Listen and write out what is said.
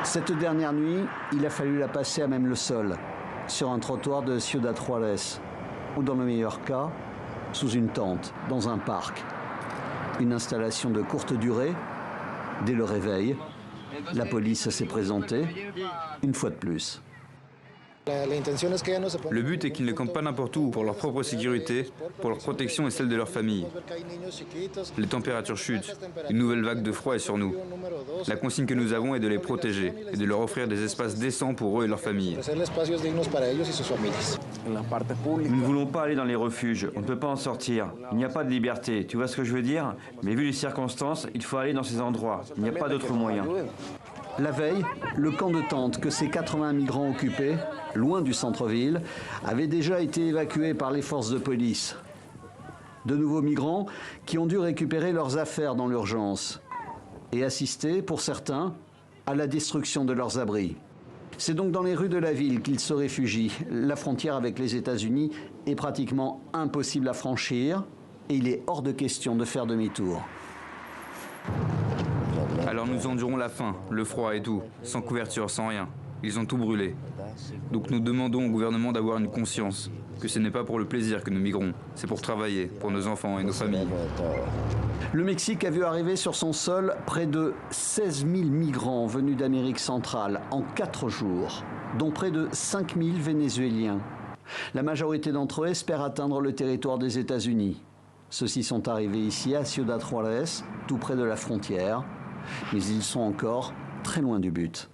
Cette dernière nuit, il a fallu la passer à même le sol, sur un trottoir de Ciudad Juárez, ou dans le meilleur cas, sous une tente, dans un parc. Une installation de courte durée. Dès le réveil, la police s'est présentée, une fois de plus. Le but est qu'ils ne campent pas n'importe où pour leur propre sécurité, pour leur protection et celle de leur famille. Les températures chutent, une nouvelle vague de froid est sur nous. La consigne que nous avons est de les protéger et de leur offrir des espaces décents pour eux et leurs familles. Nous ne voulons pas aller dans les refuges, on ne peut pas en sortir. Il n'y a pas de liberté, tu vois ce que je veux dire? Mais vu les circonstances, il faut aller dans ces endroits. Il n'y a pas d'autre moyen. La veille, le camp de tente que ces 80 migrants occupaient, loin du centre-ville, avait déjà été évacué par les forces de police. De nouveaux migrants qui ont dû récupérer leurs affaires dans l'urgence et assister, pour certains, à la destruction de leurs abris. C'est donc dans les rues de la ville qu'ils se réfugient. La frontière avec les États-Unis est pratiquement impossible à franchir et il est hors de question de faire demi-tour. Alors nous endurons la faim, le froid et tout, sans couverture, sans rien. Ils ont tout brûlé. Donc nous demandons au gouvernement d'avoir une conscience, que ce n'est pas pour le plaisir que nous migrons, c'est pour travailler, pour nos enfants et nos familles. Le Mexique a vu arriver sur son sol près de 16 000 migrants venus d'Amérique centrale en 4 jours, dont près de 5 000 Vénézuéliens. La majorité d'entre eux espèrent atteindre le territoire des États-Unis. Ceux-ci sont arrivés ici à Ciudad Juárez, tout près de la frontière, mais ils sont encore très loin du but.